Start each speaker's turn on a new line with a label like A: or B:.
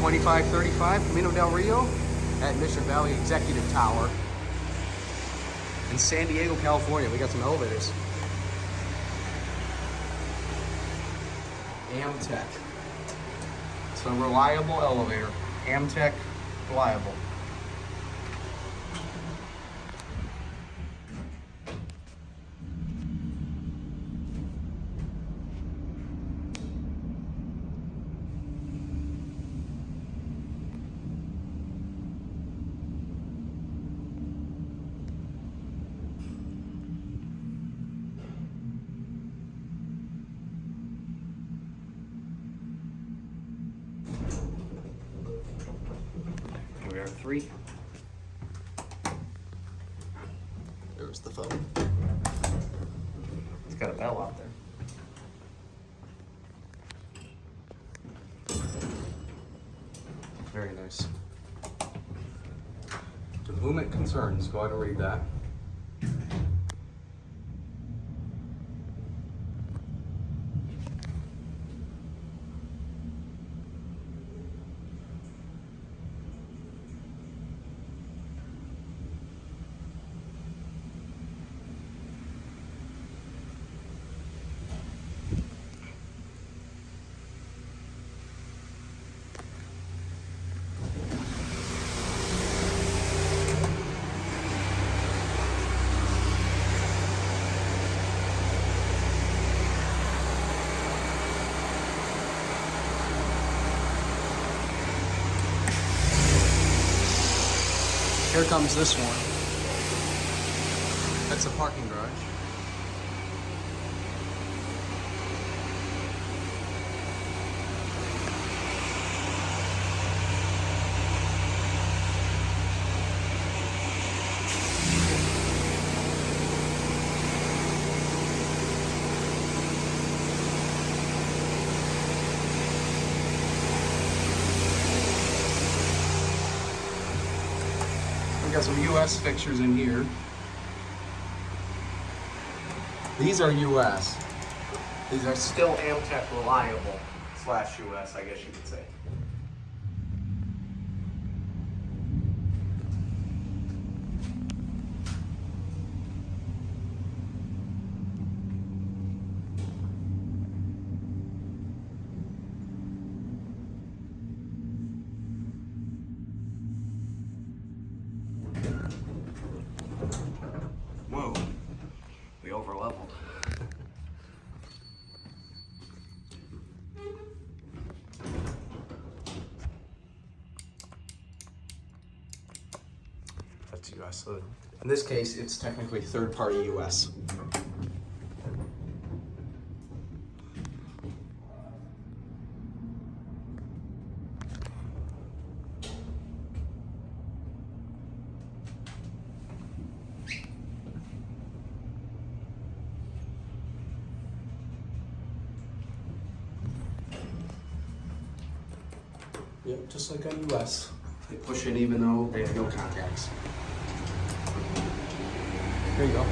A: 2535 Camino Del Rio at Mission Valley Executive Tower in San Diego, California. We got some elevators. Amtech. It's a reliable elevator. Amtech, reliable. We are 3. There's the phone. It's got a bell out there. Very nice. To whom it concerns, go ahead and read that. Here comes this one. That's a parking garage. We got some US fixtures in here. These are US. These are still Amtech reliable / US, I guess you could say. Whoa, we over leveled. That's US. So in this case, it's technically third-party US. Yep, just like on US. They push in even though they have no contacts. There you go.